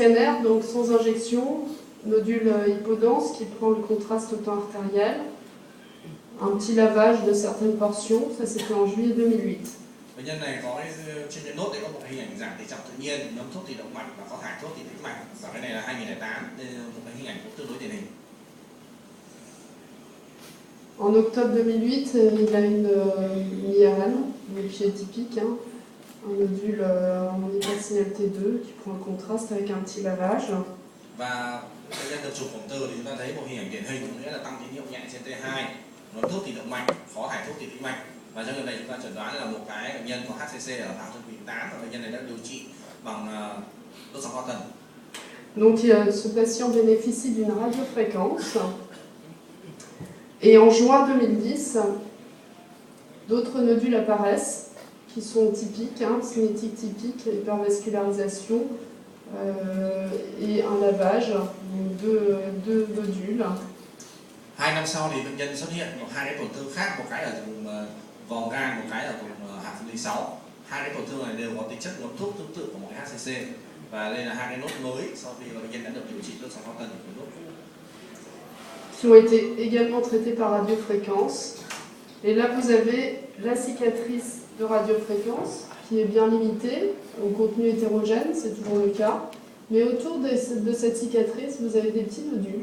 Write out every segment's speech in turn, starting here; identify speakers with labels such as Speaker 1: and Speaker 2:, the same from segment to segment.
Speaker 1: scanner, donc sans injection, nodule hypodense qui prend le contraste au temps artériel, un petit lavage de certaines portions, ça c'était en juillet 2008.
Speaker 2: Bệnh nhân này có trên cái nốt đấy có một hình ảnh giảm tỉ trọng tự nhiên, nhóm thuốc thì động mạch và có thải thuốc thì tĩnh mạch, và cái này là 2008, nên một cái hình ảnh cũng tương đối điển hình.
Speaker 1: En octobre 2008, il a une IRM, donc qui est typique, hein, un nodule en hypersignalité 2 qui prend le contraste avec un petit lavage.
Speaker 2: Và bệnh nhân được chụp cộng từ thì chúng ta thấy một hình ảnh điển hình, nghĩa là tăng tín hiệu nhẹ trên T2, nhóm thuốc thì động mạch, khó thải thuốc thì tĩnh mạch. Và trong điều này chúng ta chẩn đoán là một cái bệnh nhân có HCC ở thảo thân vị 8 và bệnh nhân này đã điều trị bằng đốt sóng cao tần.
Speaker 1: Donc ce patient bénéficie d'une radiofréquence. Et en juin 2010, d'autres nodules apparaissent qui sont typiques, hein, cinétiques typiques, hypervascularisation et un lavage, donc deux nodules.
Speaker 2: 2 năm sau thì bệnh nhân xuất hiện hai cái tổn thương khác, một cái ở vùng vòm gan, một cái ở vùng hạt phân ly 6. Hai cái tổn thương này đều có tính chất nhóm thuốc tương tự của một cái HCC, và đây là hai cái nốt mới sau khi bệnh nhân đã được điều trị đốt sóng cao tần của nốt
Speaker 1: qui ont été également traités par radiofréquence. Et là, vous avez la cicatrice de radiofréquence qui est bien limitée au contenu hétérogène, c'est toujours le cas. Mais autour de cette cicatrice, vous avez des petits nodules.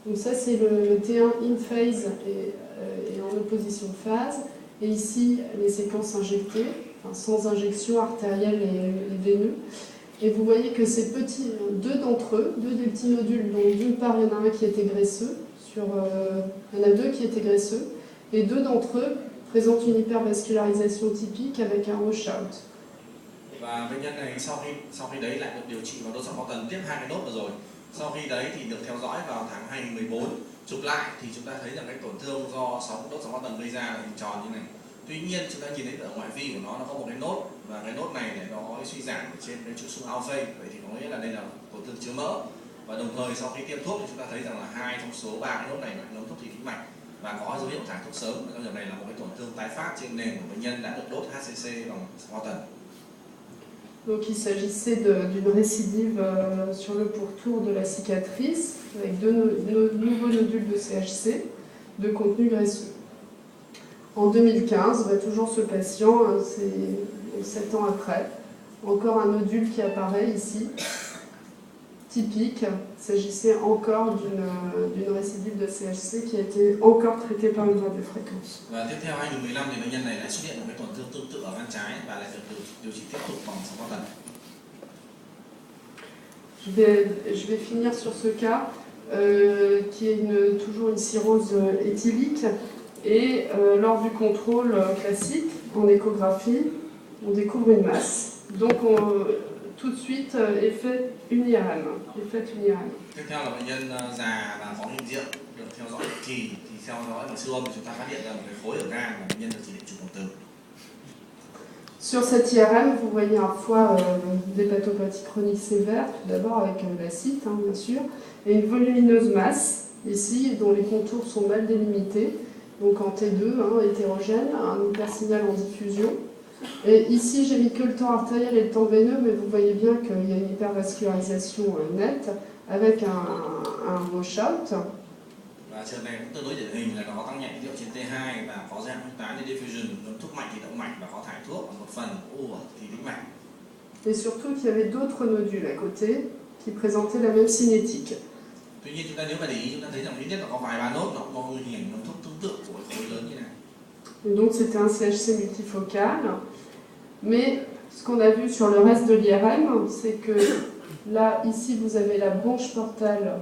Speaker 1: Donc ça, c'est le T1 in phase et en opposition phase. Et ici, les séquences injectées, enfin, sans injection artérielle et veineuse. Et vous voyez que ces petits, deux d'entre eux, deux des petits nodules, donc d'une part il y en a un qui était graisseux, il y en a deux qui étaient graisseux, et deux d'entre eux présentent une hypervascularisation typique avec un washout.
Speaker 2: Và bệnh nhân này sau khi đấy lại được điều trị vào đốt sóng cao tần tiếp hai cái nốt vừa rồi. Sau khi đấy thì được theo dõi vào tháng 2014, chụp lại thì chúng ta thấy rằng cái tổn thương do đốt sóng cao tần gây ra là hình tròn như này. Tuy nhiên chúng ta nhìn thấy ở ngoại vi của nó có một cái nốt, và cái nốt này nó có cái suy giảm trên cái trụ xương alpha, vậy thì có nghĩa là đây là tổn thương chứa mỡ. Và đồng thời sau khi tiêm thuốc thì chúng ta thấy rằng là 2 trong số 3 cái nốt này là nhóm thuốc thủy tĩnh mạch và có dấu hiệu thải thuốc sớm. Trong trường này là một cái tổn thương tái phát trên nền của bệnh nhân đã được đốt HCC bằng sóng cao tần.
Speaker 1: Donc il s'agissait d'une récidive sur le pourtour de la cicatrice avec deux nouveaux nodules de CHC de contenu graisseux. En 2015, toujours ce patient, c'est 7 ans après, encore un nodule qui apparaît ici, typique. Il s'agissait encore d'une récidive de CHC qui a été encore traitée par une radiofréquence.
Speaker 2: Và tiếp theo 2015 thì bệnh nhân này lại xuất hiện một cái tổn thương tương tự ở gan trái và lại được điều trị tiếp tục bằng sóng cao tần.
Speaker 1: Je vais finir sur ce cas qui est toujours une cirrhose éthylique. Et lors du contrôle classique, en échographie, on découvre une masse. Donc tout de suite est faite une IRM.
Speaker 2: Tiếp theo là bệnh nhân già và có hiện diện được theo dõi định kỳ, thì theo dõi bằng siêu âm thì chúng ta phát hiện ra một cái khối ở gan và bệnh nhân được chỉ định chụp cộng từ.
Speaker 1: Sur cette IRM, vous voyez un foie d'hépatopathie chronique sévère, tout d'abord avec l'acide, hein, bien sûr, et une volumineuse masse, ici, dont les contours sont mal délimités. Donc en T2, hein, hétérogène, un hypersignal en diffusion. Et ici, j'ai mis que le temps artériel et le temps veineux, mais vous voyez bien qu'il y a une hypervascularisation nette avec un washout.
Speaker 2: Và trường này cũng tương đối điển hình là nó có tăng nhẹ tín hiệu trên T2 và có dạng huyết tán diffusion, thuốc mạch thì động mạch và có thải thuốc, một phần u thì tĩnh mạch.
Speaker 1: Et surtout qu'il y avait d'autres nodules à côté qui présentaient la même cinétique.
Speaker 2: Tuy nhiên chúng ta nếu mà để ý chúng ta thấy rằng ít nhất là có vài ba nốt nó có hình ảnh nhóm thuốc tương tự của cái khối lớn như này.
Speaker 1: Et donc c'était un CHC multifocal. Mais ce qu'on a vu sur le reste de l'IRM, c'est que là, ici, vous avez la branche portale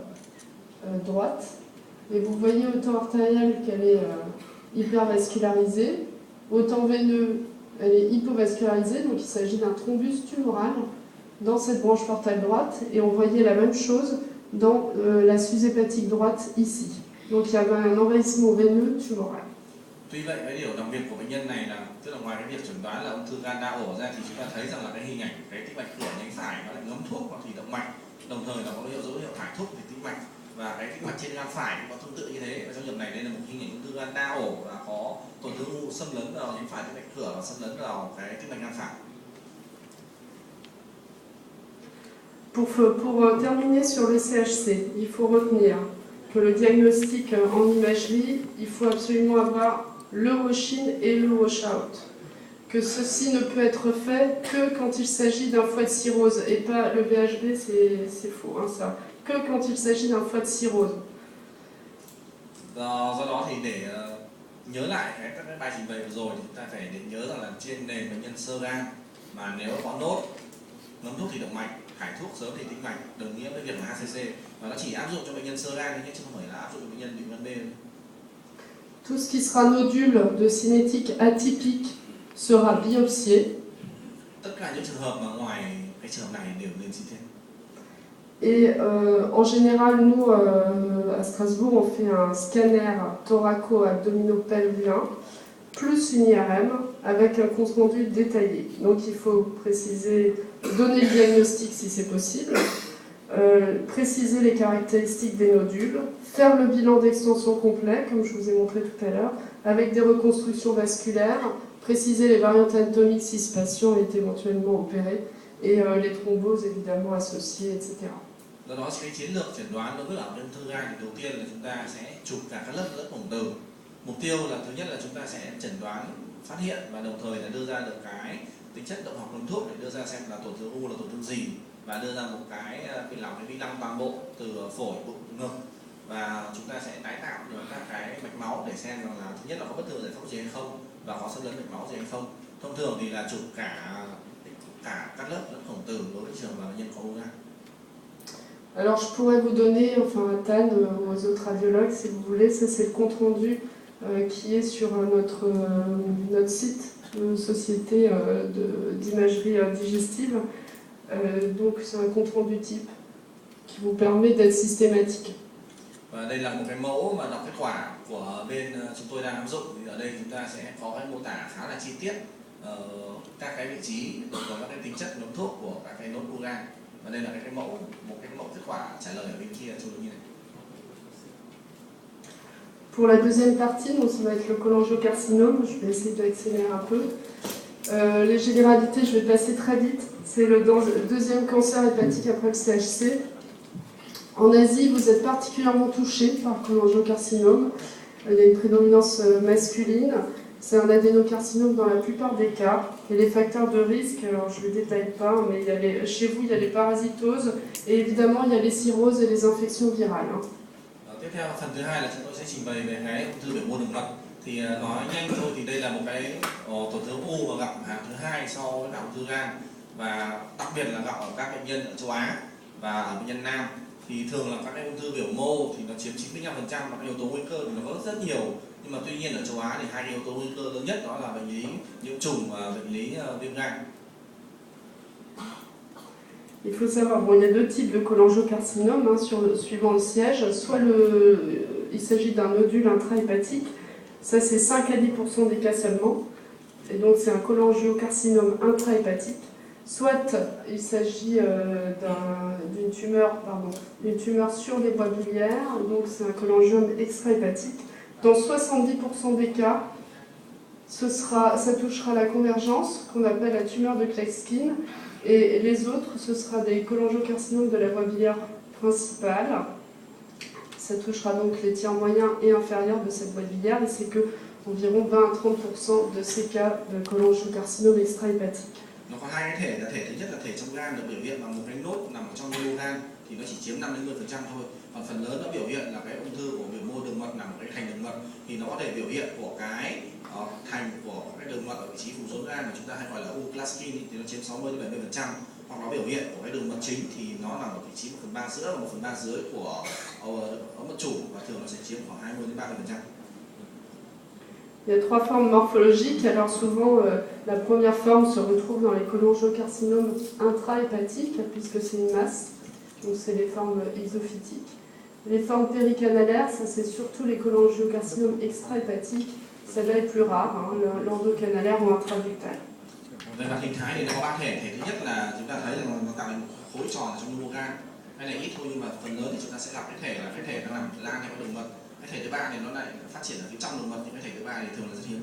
Speaker 1: droite. Et vous voyez au temps artériel qu'elle est hypervascularisée. Au temps veineux, elle est hypovascularisée. Donc il s'agit d'un thrombus tumoral dans cette branche portale droite. Et on voyait la même chose dans la suze hépatique droite ici. Donc il y avait un envahissement veineux tumoral.
Speaker 2: Tuy vậy cái điều đặc biệt của bệnh nhân này là tức là ngoài cái việc chẩn đoán là ung thư gan đa ổ ra thì chúng ta thấy rằng là cái hình ảnh cái tĩnh mạch cửa nhánh phải nó lại ngấm thuốc vào thủy động mạch, đồng thời nó có dấu hiệu thải thuốc từ tĩnh mạch, và cái tĩnh mạch trên gan phải cũng có tương tự như thế. Và trong trường này đây là một hình ảnh ung thư gan đa ổ và có tổn thương u xâm lấn vào nhánh phải tĩnh mạch cửa và xâm lấn vào cái tĩnh mạch gan phải.
Speaker 1: Pour terminer sur le CHC, il faut retenir que le diagnostic en imagerie, il faut absolument avoir le wash-in et le wash-out. Que ceci ne peut être fait que quand il s'agit d'un foie de cirrhose, et pas le VHB, c'est faux, hein, ça. Que quand il s'agit d'un foie de cirrhose.
Speaker 2: Do đó thì để nhớ lại các bài trình bày vừa rồi thì chúng ta phải nhớ rằng là trên nền bệnh nhân xơ gan mà nếu có nốt, ngấm thuốc thủy động mạch, thải thuốc sớm thì tĩnh mạch, đồng nghĩa với việc là ACC, và nó chỉ áp dụng cho bệnh nhân xơ gan chứ không phải là áp dụng cho bệnh nhân bị viêm gan B.
Speaker 1: Tout ce qui sera nodule de cinétique atypique sera biopsié.
Speaker 2: Tất cả những trường hợp mà ngoài cái trường hợp này đều nên CT.
Speaker 1: Et en général, nous, à Strasbourg, on fait un scanner thoraco-abdominopelvien, plus une IRM, avec un compte rendu détaillé. Donc il faut préciser, donner le diagnostic si c'est possible, préciser les caractéristiques des nodules, faire le bilan d'extension complet, comme je vous ai montré tout à l'heure, avec des reconstructions vasculaires, préciser les variantes anatomiques si ce patient est éventuellement opéré, et les thromboses évidemment associées, etc.
Speaker 2: Do đó cái chiến lược chẩn đoán đối với ung thư gan thì đầu tiên là chúng ta sẽ chụp cả các lớp bổng từ. Mục tiêu là thứ nhất là chúng ta sẽ chẩn đoán, phát hiện và đồng thời là đưa ra được cái tính chất động học của thuốc để đưa ra xem là tổn thương u là tổn thương gì, và đưa ra một cái làm cái vi lăng toàn bộ từ phổi, bụng, ngực, và chúng ta sẽ tái tạo được các cái mạch máu để xem rằng là thứ nhất là có bất thường giải phóng gì hay không và có xâm lấn mạch máu gì hay không. Thông thường thì là chụp cả các lớp lẫn khổng tử đối với trường hợp bệnh nhân có u gan.
Speaker 1: Alors je pourrais vous donner, enfin à Tan, aux autres radiologues si vous voulez, ça c'est le compte rendu qui est sur notre site de société d'imagerie digestive. Donc c'est un compte rendu type qui vous permet d'être systématique.
Speaker 2: Và đây là một cái mẫu mà đọc kết quả của bên chúng tôi đang áp dụng. Thì ở đây chúng ta sẽ có cái mô tả khá là chi tiết các cái vị trí và các cái tính chất nhóm thuốc của các cái nốt u gan. Và đây là một cái mẫu kết quả trả lời ở bên kia cho như này.
Speaker 1: Pour la deuxième partie, donc ça va être le cholangiocarcinome, je vais essayer d'accélérer un peu. Les généralités, je vais passer très vite. C'est le deuxième cancer hépatique après le CHC. En Asie, vous êtes particulièrement touché par le cholangiocarcinome. Il y a une prédominance masculine. C'est un adénocarcinome dans la plupart des cas. Et les facteurs de risque, alors je ne les détaille pas, mais chez vous, il y a les parasitoses et évidemment, il y a les cirrhoses et les infections virales.
Speaker 2: Tiếp theo phần thứ hai là chúng tôi sẽ trình bày về cái ung thư biểu mô đường mật. Thì nói nhanh thôi thì đây là một cái tổn thương u mà gặp hạng thứ hai so với ung thư gan, và đặc biệt là gặp ở các bệnh nhân ở châu Á và ở bệnh nhân nam. Thì thường là các cái ung thư biểu mô thì nó chiếm 95%, và các yếu tố nguy cơ thì nó có rất nhiều. Nhưng mà tuy nhiên ở châu Á thì hai yếu tố nguy cơ lớn nhất đó là bệnh lý nhiễm trùng và bệnh lý viêm gan.
Speaker 1: Il faut savoir, bon, il y a deux types de cholangiocarcinome suivant le siège. Soit il s'agit d'un nodule intrahépatique, ça c'est 5 à 10% des cas seulement, et donc c'est un cholangiocarcinome intrahépatique. Soit il s'agit d'une tumeur sur les voies biliaires, donc c'est un cholangiome extrahépatique. Dans 70% des cas, ça touchera la convergence, qu'on appelle la tumeur de Kleckskin, et les autres, ce sera des cholangiocarcinomes de la voie biliaire principale. Ça touchera donc les tiers moyens et inférieurs de cette voie biliaire, et c'est que environ 20 à 30% de ces cas de cholangiocarcinome extrahépatique.
Speaker 2: Nó có hai cái thể, là thể thứ nhất là thể trong gan được biểu hiện bằng một cái nốt nằm ở trong mô gan, thì nó chỉ chiếm 5 đến 10% thôi. Còn phần lớn nó biểu hiện là cái ung thư của biểu mô đường mật nằm ở cái thành đường mật, thì nó có thể biểu hiện của cái thành của cái đường mật ở vị trí phủ rốn gan mà chúng ta hay gọi là u Klatskin, thì nó chiếm 60 đến 70%. Hoặc nó biểu hiện của cái đường mật chính thì nó nằm ở vị trí 1/3 giữa và 1/3 dưới của ống mật chủ, và thường nó sẽ chiếm khoảng 20 đến 30%.
Speaker 1: Il y a trois formes morphologiques. Alors souvent, la première forme se retrouve dans les cholangiocarcinomes intrahépatiques, puisque c'est une masse. Donc c'est les formes exophytiques. Les formes péricanalaires, ça c'est surtout les cholangiocarcinomes extrahépatiques. Celle-là est plus rare, hein, l'endocanalaire ou intraductal.
Speaker 2: Về mặt hình thái thì nó có ba thể. Thể thứ nhất là chúng ta thấy là nó tạo thành một khối tròn ở trong mô gan. Cái này ít thôi, nhưng mà phần lớn thì chúng ta sẽ gặp cái thể là cái thể đang nằm lan theo đường mật. Cái thể thứ ba thì nó lại phát triển ở phía trong đường mật, nhưng cái thể thứ ba thì thường là rất hiếm.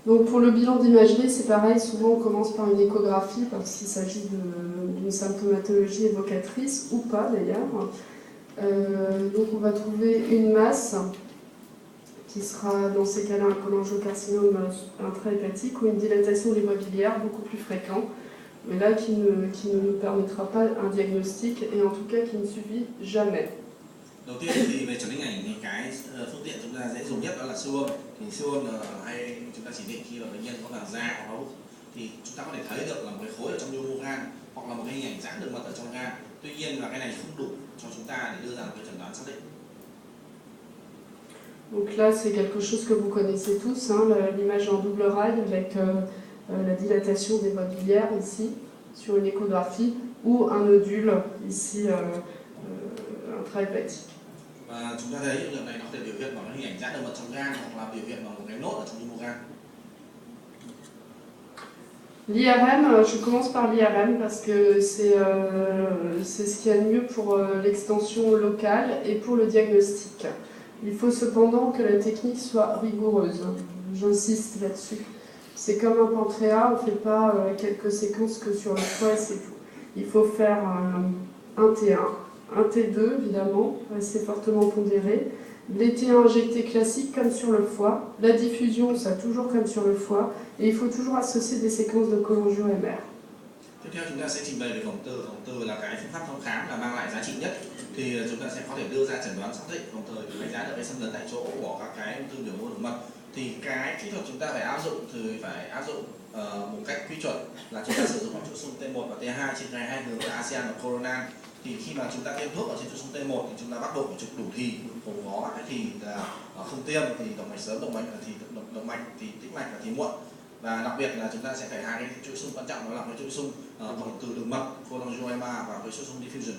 Speaker 1: Donc pour le bilan d'imagerie, c'est pareil, souvent on commence par une échographie parce qu'il s'agit d'une symptomatologie évocatrice, ou pas d'ailleurs. Donc on va trouver une masse qui sera dans ces cas-là un cholangiocarcinome intrahépatique ou une dilatation des voies biliaires beaucoup plus fréquente, mais là qui ne nous permettra pas un diagnostic et en tout cas qui ne suffit jamais.
Speaker 2: Đầu tiên thì về chẩn định ảnh thì cái phương tiện chúng ta dễ dùng nhất đó là siêu âm. Thì siêu âm hay chúng ta chỉ định khi mà bệnh nhân có vàng da hoặc máu thì chúng ta có thể thấy được là một cái khối ở trong nhu mô gan hoặc là một cái hình ảnh giãn đường mật ở trong gan. Tuy nhiên là cái này không đủ cho chúng ta để đưa ra một cái chẩn đoán xác định.
Speaker 1: Donc là, c'est quelque chose que vous connaissez tous, hein, l'image en double rail avec la dilatation des voies biliaires ici, sur une échographie, ou un nodule ici intrahépatique.
Speaker 2: Và chúng ta thấy hiện tượng này nó có thể biểu hiện bằng cái hình ảnh giãn đường mật trong gan hoặc là biểu hiện bằng một cái nốt ở trong nhu mô gan.
Speaker 1: L'IRM, je commence par l'IRM parce que c'est ce qu'il y a de mieux pour l'extension locale et pour le diagnostic. Il faut cependant que la technique soit rigoureuse. J'insiste là-dessus. C'est comme un pancréas, on ne fait pas quelques séquences que sur le foie et c'est tout. Il faut faire un T1, un T2 évidemment, assez fortement pondéré, les T1 injectés classiques comme sur le foie, la diffusion, ça toujours comme sur le foie, et il faut toujours associer des séquences de cholangio-MR.
Speaker 2: Tiếp theo chúng ta sẽ trình bày về vòng từ là cái phương pháp thăm khám là mang lại giá trị nhất, thì chúng ta sẽ có thể đưa ra chẩn đoán xác định, đồng thời đánh giá được cái xâm lấn tại chỗ của các cái ung thư biểu mô đường mật. Thì cái kỹ thuật chúng ta phải áp dụng thì phải áp dụng một cách quy chuẩn là chúng ta sử dụng chuỗi xung T1 và T2 trên cái hai hướng là ASEAN và Coronal. Thì khi mà chúng ta tiêm thuốc ở trên chuỗi xung T1 thì chúng ta bắt buộc phải chụp đủ thì, gồm có cái thì là không tiêm thì động mạch sớm, động mạch thì tĩnh mạch và thì muộn. Và đặc biệt là chúng ta sẽ phải hai cái chuỗi xung quan trọng, đó là cái chuỗi xung từ đường mật cholangioema và cái chuỗi xung diffusion.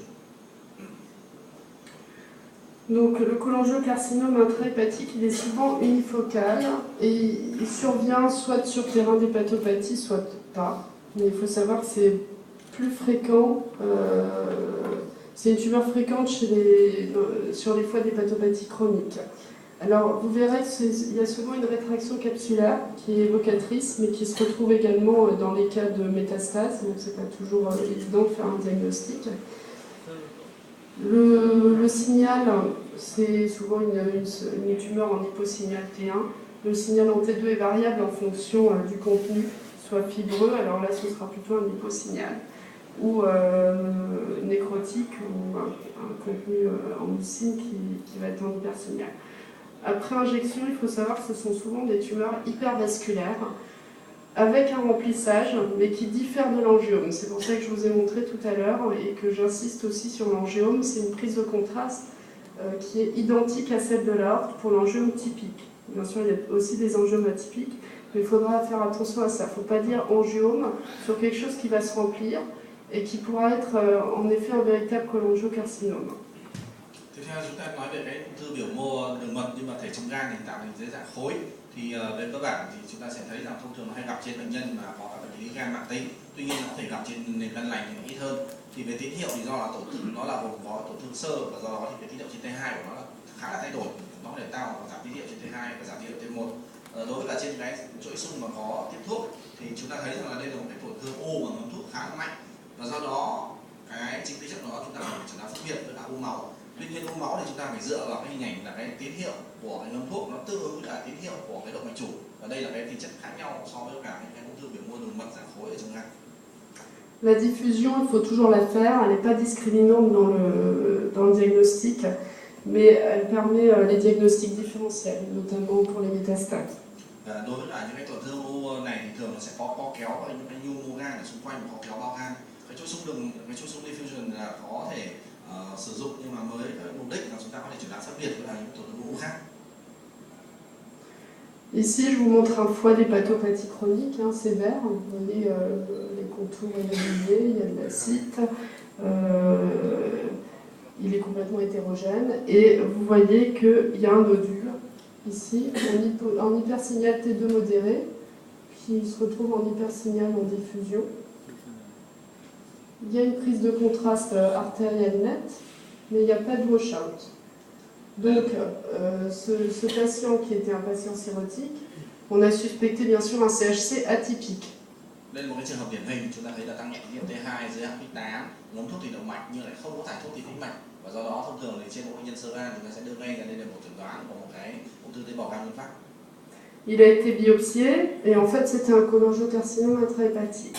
Speaker 1: Donc le cholangiocarcinome intrahépatique, il est souvent unifocal et il survient soit sur terrain d'hépatopathie, soit pas. Mais il faut savoir que c'est plus fréquent, c'est une tumeur fréquente sur les foies d'hépatopathie chronique. Alors vous verrez qu'il y a souvent une rétraction capsulaire qui est évocatrice, mais qui se retrouve également dans les cas de métastase, donc c'est pas toujours évident de faire un diagnostic. Le signal, c'est souvent une tumeur en hyposignal T1. Le signal en T2 est variable en fonction du contenu, soit fibreux, alors là ce sera plutôt un hyposignal, ou nécrotique, ou un contenu en mucine qui va être en hypersignal. Après injection, il faut savoir que ce sont souvent des tumeurs hypervasculaires, avec un remplissage, mais qui diffère de l'angiome. C'est pour ça que je vous ai montré tout à l'heure et que j'insiste aussi sur l'angiome. C'est une prise de contraste qui est identique à celle de l'aorte pour l'angiome typique. Bien sûr, il y a aussi des angiomes atypiques, mais il faudra faire attention à ça. Il ne faut pas dire angiome sur quelque chose qui va se remplir et qui pourra être en effet un véritable cholangiocarcinome.
Speaker 2: Tiếp theo chúng ta nói về cái ung thư biểu mô đường mật nhưng mà thể trong gan thì tạo thành dưới dạng khối. Thì về cơ bản thì chúng ta sẽ thấy rằng thông thường nó hay gặp trên bệnh nhân mà có các bệnh lý gan mãn tính. Tuy nhiên nó có thể gặp trên nền gan lành thì ít hơn. Thì về tín hiệu thì do là tổn thương nó là gồm có tổn thương sơ và do đó thì cái tín hiệu trên T2 của nó là khá là thay đổi. Nó có thể tạo và giảm tín hiệu trên T2 và giảm tín hiệu T1. Đối với cả trên cái chuỗi xung mà có tiếp thuốc thì chúng ta thấy rằng là đây là một cái tổn thương u mà ngấm thuốc khá là mạnh, và do đó cái chính tính chất đó chúng ta phải chẩn đoán phân biệt với cả u máu. Tuy nhiên u máu thì chúng ta phải dựa vào cái hình ảnh là cái tín hiệu của cái ngâm thuốc nó tương ứng với cả tín hiệu của cái động mạch chủ, và đây là cái tính chất khác nhau so với cả những cái ung thư biểu mô đường mật dạng khối ở trong gan.
Speaker 1: La diffusion, il faut toujours la faire, elle n'est pas discriminante dans le diagnostic, mais elle permet les diagnostics différentiels, notamment pour les métastases.
Speaker 2: Đối với cả những cái tổn thương u này thì thường nó sẽ có co kéo và những cái nhu mô gan ở xung quanh và co kéo bao gan. Cái chuỗi xung diffusion là có thể sử dụng, nhưng mà với cái mục đích là chúng ta có thể chẩn đoán phân biệt với những tổn thương u khác. Ici,
Speaker 1: je vous montre un foie d'hépatopathie chronique sévère. Vous voyez les contours réalisés, il y a de l'acide, il est complètement hétérogène. Et vous voyez qu'il y a un nodule, ici, en hypersignal T2 modéré, qui se retrouve en hypersignal en diffusion. Il y a une prise de contraste artérielle nette, mais il n'y a pas de washout. Donc, ce patient qui était un patient cirrhotique On a suspecté bien sûr un CHC atypique.
Speaker 2: Đây là một cái trường hợp điển hình, chúng ta thấy là tăng nhẹ tín hiệu T2 dưới áp X8, ngấm thuốc thủy động mạch nhưng lại không có thải thuốc thủy tĩnh mạch, và do đó thông thường thì trên một bệnh nhân sơ gan chúng ta sẽ đưa ngay ra đây là một chẩn đoán của một cái ung thư tế bào gan nguyên phát.
Speaker 1: Il a été biopsié et en fait c'était un cholangiocarcinome intrahépatique.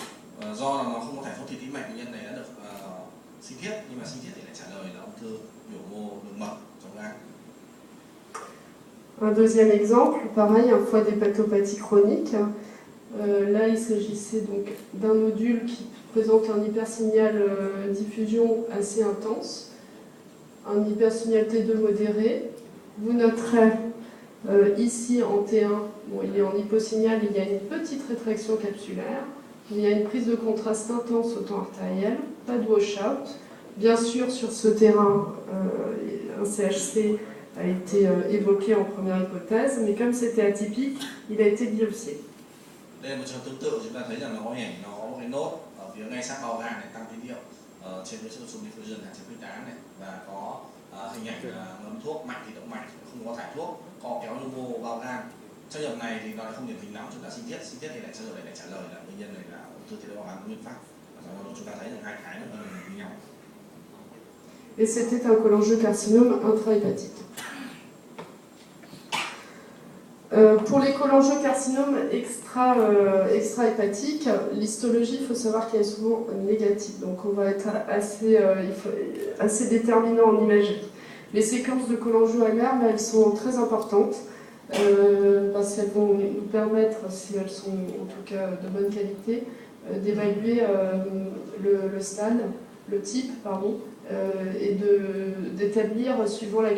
Speaker 2: Do là nó không có thải thuốc thủy tĩnh mạch, bệnh nhân này đã được sinh thiết, nhưng mà sinh thiết thì lại trả lời là ung thư biểu mô đường mật trong gan.
Speaker 1: Un deuxième exemple, pareil, un foie d'hépatopathie chronique. Là, il s'agissait donc d'un nodule qui présente un hypersignal diffusion assez intense, un hypersignal T2 modéré. Vous noterez ici en T1, bon, il est en hyposignal, il y a une petite rétraction capsulaire, il y a une prise de contraste intense au temps artériel, pas de washout. Bien sûr, sur ce terrain, un CHC a été évoqué en première hypothèse, mais comme c'était atypique, il a été biopsié.
Speaker 2: Đây là một trường tương tự, chúng ta thấy rằng nó có hình, nó có một cái nốt ở phía ngay sát bao gan này tăng tín hiệu trên cái sum diffusion hạt chất Q8 này, và có hình ảnh ngấm thuốc mạnh thì động mạch, không có thải thuốc, co kéo pneumo bao gan. Trong trường hợp này thì nó lại không điển hình lắm, chúng ta sinh thiết thì lại trả lời là bệnh nhân này là ung thư tế bào gan nguyên phát. Do đó chúng ta thấy rằng hai cái nó gần như nhau.
Speaker 1: Et c'était un cholangiocarcinome intrahépatique. Pour les cholangiocarcinomes extra-hépatiques, l'histologie, il faut savoir qu'elle est souvent négative, donc on va être assez déterminant en imagerie. Les séquences de cholangio-amères, elles sont très importantes, parce qu'elles vont nous permettre, si elles sont en tout cas de bonne qualité, d'évaluer le stade, le type, pardon, et d'établir, suivant la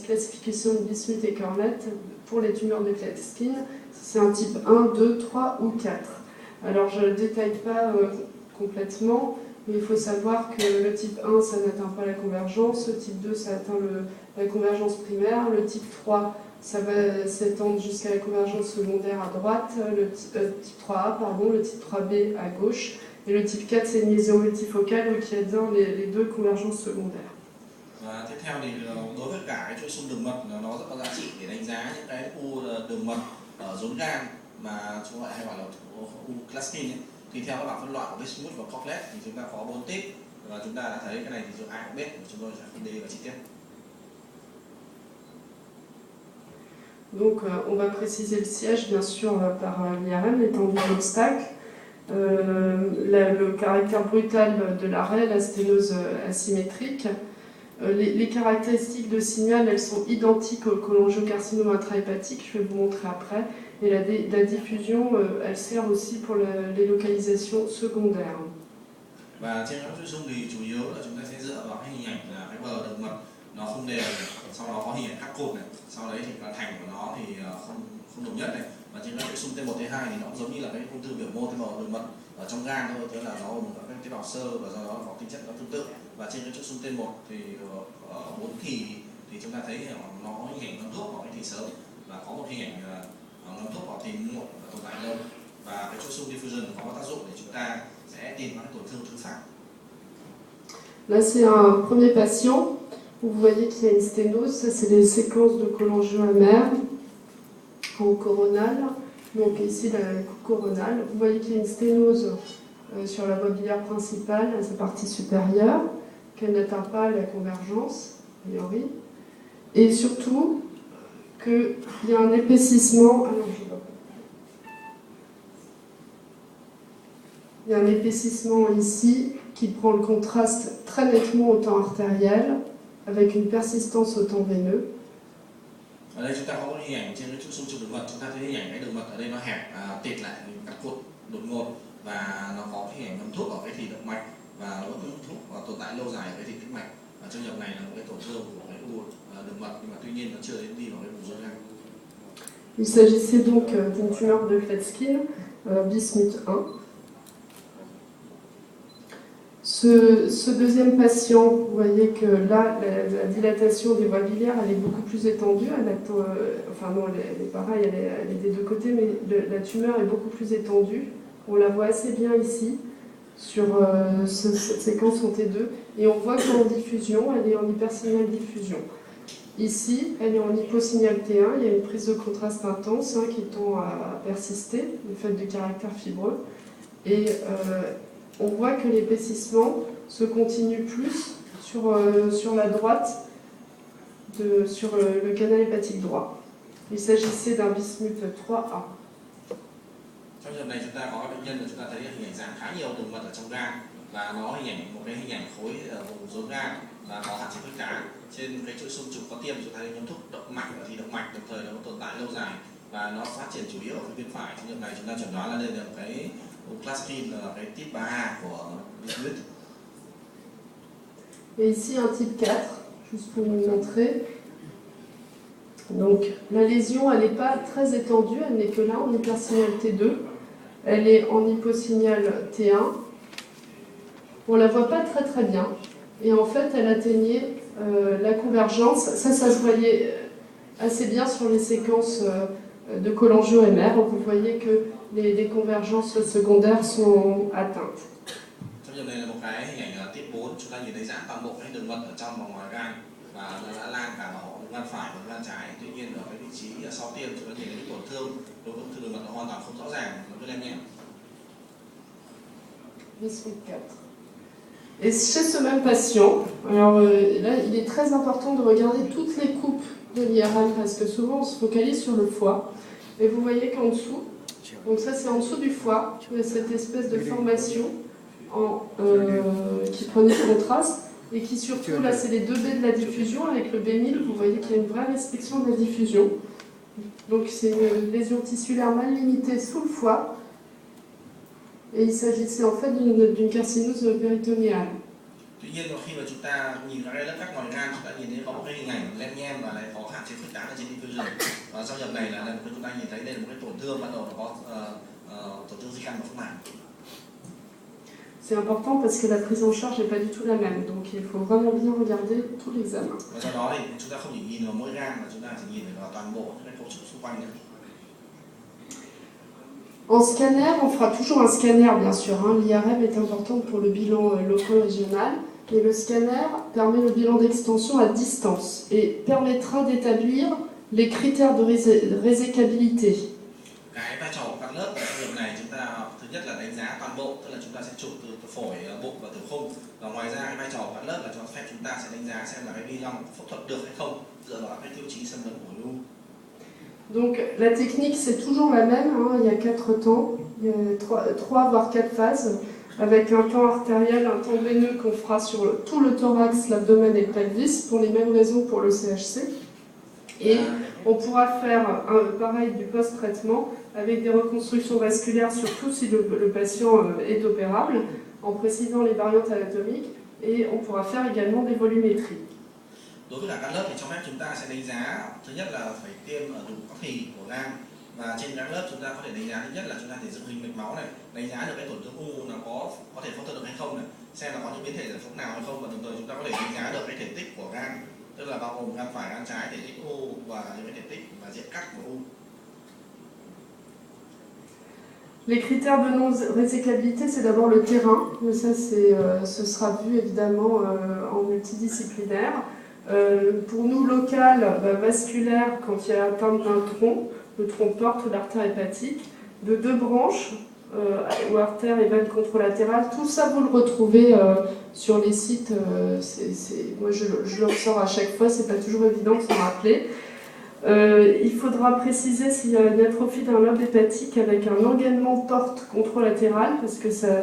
Speaker 1: classification de Bismuth et Cornett, pour les tumeurs de Klatskin, c'est un type 1, 2, 3 ou 4. Alors je ne détaille pas complètement, mais il faut savoir que le type 1, ça n'atteint pas la convergence, le type 2, ça atteint la convergence primaire, le type 3, ça va s'étendre jusqu'à la convergence secondaire à droite, le type 3A, pardon, le type 3B à gauche, et le type 4, c'est une lésion multifocale qui atteint les deux convergences secondaires.
Speaker 2: Và tiếp theo thì đối với cả cái chuỗi xung đường mật nó rất có giá trị để đánh giá những cái u đường mật ở rốn gan mà chúng ta hay gọi là u Klatskin ấy. Thì theo các bảng phân loại của Bismuth và Cornett thì chúng ta có 4 tip, và chúng ta đã thấy cái này thì A hoặc B, chúng tôi sẽ phân đi vào chi tiết.
Speaker 1: Donc on va préciser le siège bien sûr par l'IRM, l'étendue de l'obstacle, le caractère brutal de l'arrêt, la sténose asymétrique. Les caractéristiques de signal, elles sont identiques au cholangiocarcinome intrahépatique, je vais vous montrer après. Et la diffusion, elle sert aussi pour les localisations secondaires.
Speaker 2: Và trên các chuỗi xung thì chủ yếu là chúng ta sẽ dựa vào cái hình ảnh là cái bờ đường mật nó không đều, sau đó có hình ảnh các cột này, sau đấy thì cái thành của nó thì không đồng nhất này, và trên các chuỗi xung T1, T2 thì nó cũng giống như là cái ung thư biểu mô tế bào đường mật ở trong gan thôi, tức là nó gồm các tế bào sơ và do đó có tính chất nó tương tự. Và trên cái chuỗi xung T1 thì ở 4 thì chúng ta thấy nó có hình ảnh ngấm thuốc vào cái thì sớm, và có một hình ảnh ngấm thuốc vào thì muộn và tồn tại lâu, và cái chuỗi xung diffusion có tác dụng để chúng ta sẽ tìm ra cái tổn thương thứ phát.
Speaker 1: Là c'est un premier patient où vous voyez qu'il y a une sténose, ça c'est les séquences de cholangio-amères en coronale, donc ici la coupe coronale, vous voyez qu'il y a une sténose sur la voie biliaire principale, à sa partie supérieure, qu'elle n'atteint pas la convergence, a priori, et surtout qu'il y a un épaississement. Il y a un épaississement ici qui prend le contraste très nettement au temps artériel, avec une persistance au temps veineux.
Speaker 2: Ở đây chúng ta có một hình ảnh trên cái chuỗi xung trục đường mật, chúng ta thấy hình ảnh cái đường mật ở đây nó hẹp, tịt lại các cột đột ngột, và nó có cái hình ảnh ngấm thuốc ở cái thủy động mạch, và nó ngấm thuốc và tồn tại lâu dài ở cái thủy tĩnh mạch. Và trong trường hợp này là một cái tổn thương của cái u đường mật, nhưng mà tuy nhiên nó chưa đến đi vào cái vùng rốn gan.
Speaker 1: Il s'agissait donc d'une tumeur de Klatskin, Bismuth 1. Ce deuxième patient, vous voyez que là, la dilatation des voies biliaires, elle est beaucoup plus étendue. Enfin non, elle est pareille, elle est des deux côtés, mais la tumeur est beaucoup plus étendue. On la voit assez bien ici, sur cette séquence en T2. Et on voit qu'en diffusion, elle est en hypersignal diffusion. Ici, elle est en hyposignal T1, il y a une prise de contraste intense qui tend à persister, du fait du caractère fibreux. Et on voit que l'épaississement se continue plus sur la droite, sur le canal hépatique droit. Il s'agissait d'un bismuth 3A.
Speaker 2: Trong trường này chúng ta có bệnh nhân là chúng ta thấy hình ảnh dạng khá nhiều đường mật ở trong gan và nó một cái hình ảnh khối ở vùng rốn gan và có hạn chế khuếch tán. Trên cái chuỗi xung trục có tiêm chúng ta thấy nhóm thuốc động mạch thì động mạch đồng thời nó tồn tại lâu dài và nó phát triển chủ yếu ở phía bên phải. Trong trường này chúng ta chẩn đoán là đây là cái plasmin là cái type 3A của bismuth.
Speaker 1: Et ici un type 4, juste pour vous montrer. Donc la lésion, elle n'est pas très étendue, elle n'est que là en hypersignal T2. Elle est en hyposignal T1. On ne la voit pas très très bien. Et en fait, elle atteignait la convergence. Ça se voyait assez bien sur les séquences de cholangio-MR. Vous voyez que les convergences secondaires sont atteintes.
Speaker 2: Trong trường này là một cái hình ảnh type 4, chúng ta nhìn thấy giãn toàn bộ cái đường mật ở trong và ngoài gan và nó đã lan cả vào gan phải và gan trái. Tuy nhiên ở cái vị trí sau tiêm chúng ta nhìn thấy tổn thương đối với ung thư đường mật nó hoàn toàn không rõ ràng, nó cứ lem nhem.
Speaker 1: Et chez ce même patient, alors là, il est très important de regarder toutes les coupes de l'IRM parce que souvent on se focalise sur le foie. Et vous voyez qu'en dessous, donc ça c'est en dessous du foie, il y a cette espèce de formation qui prenait le contraste et qui surtout, là c'est les 2B de la diffusion, avec le B1000, vous voyez qu'il y a une vraie restriction de la diffusion. Donc c'est une lésion tissulaire mal limitée sous le foie. Et il s'agissait en fait d'une carcinose péritonéale.
Speaker 2: Tuy nhiên khi mà chúng ta nhìn vào cái lớp các ngoài gan, chúng ta nhìn thấy có một cái hình ảnh lem nhem và lại có hạn chế khuếch tán ở trên diffusion. Và trong trường này là lần chúng ta nhìn thấy đây là một cái tổn thương ban đầu nó có tổn thương di căn vào phúc mạc.
Speaker 1: C'est important parce que la prise en charge n'est pas du tout la même, donc il faut vraiment bien regarder tout l'examen.
Speaker 2: Và do đó thì chúng ta không chỉ nhìn vào mỗi gan mà chúng ta chỉ nhìn vào toàn bộ những cái cấu trúc xung quanh nữa.
Speaker 1: En scanner, on fera toujours un scanner bien sûr. L'IRM est importante pour le bilan loco-régional, mais le scanner permet le bilan d'extension à distance et permettra d'établir les critères de résécabilité.
Speaker 2: Cái vai trò của các lớp ở trường này chúng ta thứ nhất là đánh giá toàn bộ, tức là chúng ta sẽ chụp từ phổi, bụng và tử cung. Và ngoài ra cái vai trò của các lớp là cho phép chúng ta sẽ đánh giá xem là cái bilan phẫu thuật được hay không dựa vào các tiêu chí xâm lấn của u.
Speaker 1: Donc la technique c'est toujours la même, il y a 4 temps, il y a 3 voire 4 phases, avec un temps artériel, un temps veineux qu'on fera sur tout le thorax, l'abdomen et le pelvis, pour les mêmes raisons pour le CHC. Et on pourra faire pareil du post-traitement avec des reconstructions vasculaires, surtout si le patient est opérable, en précisant les variantes anatomiques, et on pourra faire également des volumétries.
Speaker 2: Đối với cả các lớp thì cho phép chúng ta sẽ đánh giá thứ nhất là phải tiêm ở đủ các thì của gan và trên các lớp chúng ta có thể đánh giá thứ nhất là chúng ta thể dựng hình mạch máu này, đánh giá được cái tổn thương u nó có thể phẫu thuật được hay không này, xem là có những biến thể giải phóng nào hay không và đồng thời chúng ta có thể đánh giá được cái thể tích của gan, tức là bao gồm gan phải, gan trái, thể tích u và những cái thể tích và diện cắt của u.
Speaker 1: Les critères de non-résécabilité, c'est d'abord le terrain, mais ça ce sera vu évidemment en multidisciplinaire. Pour nous, local, vasculaire, quand il y a atteinte d'un tronc, le tronc porte l'artère hépatique, de 2 branches, ou artère et veine contralatérale, tout ça vous le retrouvez sur les sites, moi je le ressors à chaque fois, c'est pas toujours évident de s'en rappeler. Il faudra préciser s'il y a une atrophie d'un lobe hépatique avec un engainement porte contralatéral, parce que ça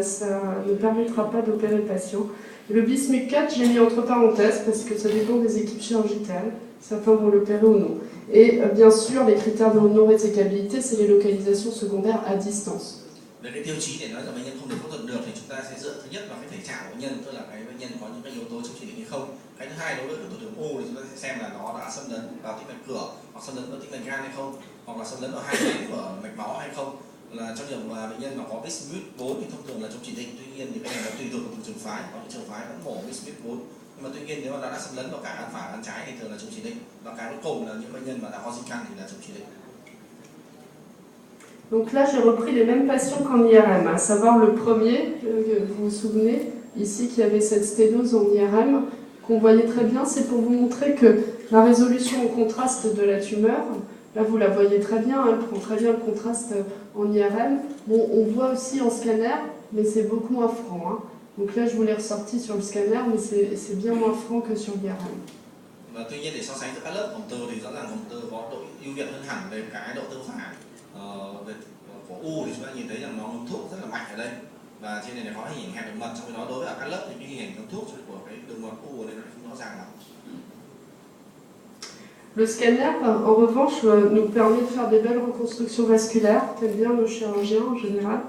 Speaker 1: ne permettra pas d'opérer le patient. Le bismuth 4, j'ai mis entre parenthèses parce que ça dépend des équipes chirurgicales, certains vont l'opérer ou non. Et bien sûr, les critères de non-résécabilité, c'est les localisations secondaires à distance.
Speaker 2: Về cái tiêu chí để nói là bệnh nhân không được phẫu thuật được thì chúng ta sẽ dựa thứ nhất vào cái thể trạng của bệnh nhân, tức là cái bệnh nhân có những cái yếu tố trong chỉ định hay không. Cái thứ hai đối với tổn thương u thì chúng ta sẽ xem là nó đã xâm lấn vào tĩnh mạch cửa hoặc xâm lấn vào tĩnh mạch gan hay không, hoặc là xâm lấn vào hai nhánh của mạch máu hay không. Là trong trường hợp bệnh nhân mà có bismuth 4 thì thông thường là trong chỉ định, tuy nhiên thì cái này là tùy thuộc vào từng trường phái, có những trường phái vẫn mổ bismuth 4. Nhưng mà tuy nhiên nếu mà đã xâm lấn vào cả gan phải, gan trái thì thường là trong chỉ định. Và cái cuối cùng là những bệnh nhân mà đã có di căn thì là trong chỉ định.
Speaker 1: Donc là, j'ai repris les mêmes patients qu'en IRM, à savoir le premier, vous vous souvenez, ici, qui avait cette sténose en IRM, qu'on voyait très bien. C'est pour vous montrer que la résolution au contraste de la tumeur. Là, vous la voyez très bien, elle prend très bien le contraste en IRM. Bon, on voit aussi en scanner, mais c'est beaucoup moins franc. Hein. Donc là, je vous l'ai ressorti sur le scanner, mais c'est bien moins franc que sur l'IRM.
Speaker 2: Và tuy nhiên để so sánh giữa các lớp hồng từ thì rõ ràng hồng từ có độ ưu việt hơn hẳn về cái độ tương phản về của u thì chúng ta nhìn thấy rằng nó ngấm thuốc rất là mạnh ở đây và trên này có hình ảnh hẹp đường mật, trong khi đó đối với các lớp thì cái hình ảnh ngấm thuốc của cái đường mật u ở đây nó không rõ ràng lắm.
Speaker 1: Le scanner, en revanche, nous permet de faire des belles reconstructions vasculaires, qu'aiment bien nos chirurgiens en général,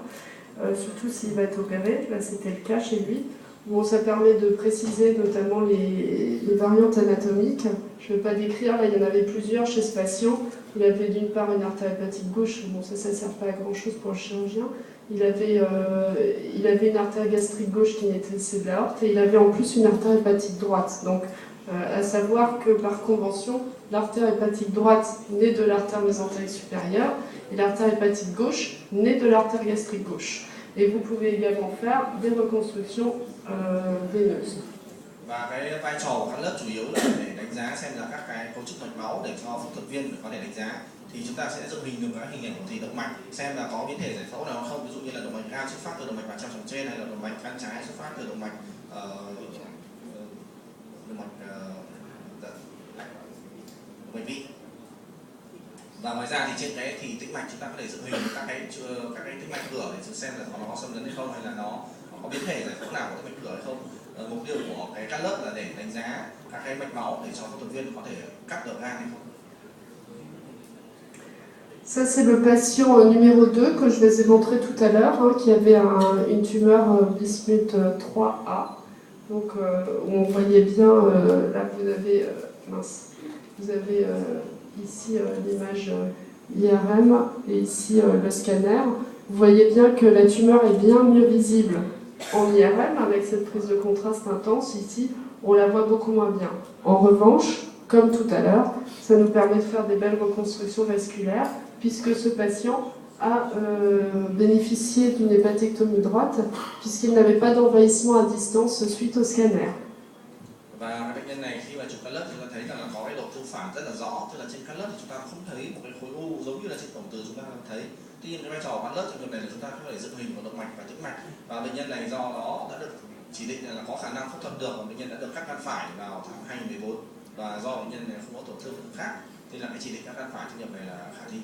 Speaker 1: surtout s'il va être opéré. Là, c'était le cas chez lui. Bon, ça permet de préciser notamment les variantes anatomiques. Je ne vais pas décrire, là il y en avait plusieurs chez ce patient. Il avait d'une part une artère hépatique gauche, bon ça ne sert pas à grand chose pour le chirurgien. Il avait une artère gastrique gauche qui n'était c'est de l'aorte et il avait en plus une artère hépatique droite. Donc à savoir que par convention, l'artère hépatique droite naît de l'artère mésentérique supérieure et l'artère hépatique gauche naît de l'artère gastrique gauche. Et vous pouvez également faire des reconstructions veineuses.
Speaker 2: Và cái vai trò của các lớp chủ yếu là để đánh giá xem là các cái cấu trúc mạch máu để cho phẫu thuật viên có thể đánh giá. Thì chúng ta sẽ dựng hình được các hình ảnh của thủy động mạch, xem là có biến thể giải phẫu nào không, ví dụ như là động mạch gan xuất phát từ động mạch vào trong tròng trên hay là động mạch gan trái xuất phát từ động mạch vị. Và ngoài ra thì trên cái thì tĩnh mạch chúng ta có thể dựng hình các cái tĩnh mạch cửa để xem là nó xâm lấn hay không hay là nó có biến thể giải phẫu nào của tĩnh mạch cửa hay không. Mục tiêu của cái cắt lớp là để đánh giá các cái mạch máu để cho phẫu thuật viên có thể cắt được gan hay không.
Speaker 1: Ça, c'est le patient numéro 2 que je vous ai montré tout à l'heure, hein, qui avait une tumeur bismuth 3A. Donc, on voyait bien, là vous avez, vous avez ici l'image IRM et ici le scanner. Vous voyez bien que la tumeur est bien mieux visible en IRM avec cette prise de contraste intense. Ici, on la voit beaucoup moins bien. En revanche, comme tout à l'heure, ça nous permet de faire des belles reconstructions vasculaires puisque ce patient a bénéficié d'une hépatectomie droite puisqu'il n'avait pas d'envahissement à distance suite au scanner.
Speaker 2: Và bệnh nhân này khi mà chụp cắt lớp chúng ta thấy rằng là có cái độ tương phản rất là rõ, tức là trên cắt lớp thì chúng ta không thấy một cái khối u giống như là trên tổng từ chúng ta thấy. Tuy nhiên cái vai trò của cắt lớp trong trường này là chúng ta có thể dựng hình của động mạch và tĩnh mạch và bệnh nhân này do đó đã được chỉ định là có khả năng phẫu thuật được và bệnh nhân đã được cắt gan phải vào tháng 2014 và do bệnh nhân này không có tổn thương khác nên là cái chỉ định cắt gan phải trong trường này là khả thi.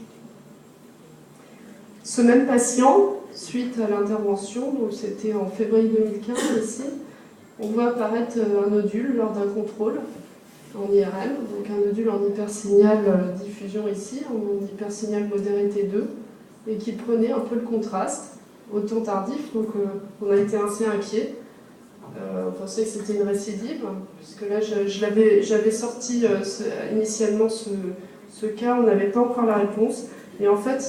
Speaker 1: Ce même patient, suite à l'intervention, donc c'était en février 2015 ici, on voit apparaître un nodule lors d'un contrôle en IRM, donc un nodule en hypersignal diffusion ici, en hypersignal modéré T2, et qui prenait un peu le contraste au temps tardif, donc on a été assez inquiets. On pensait que c'était une récidive, puisque là j'avais sorti initialement ce cas, on n'avait pas encore la réponse. Et en fait,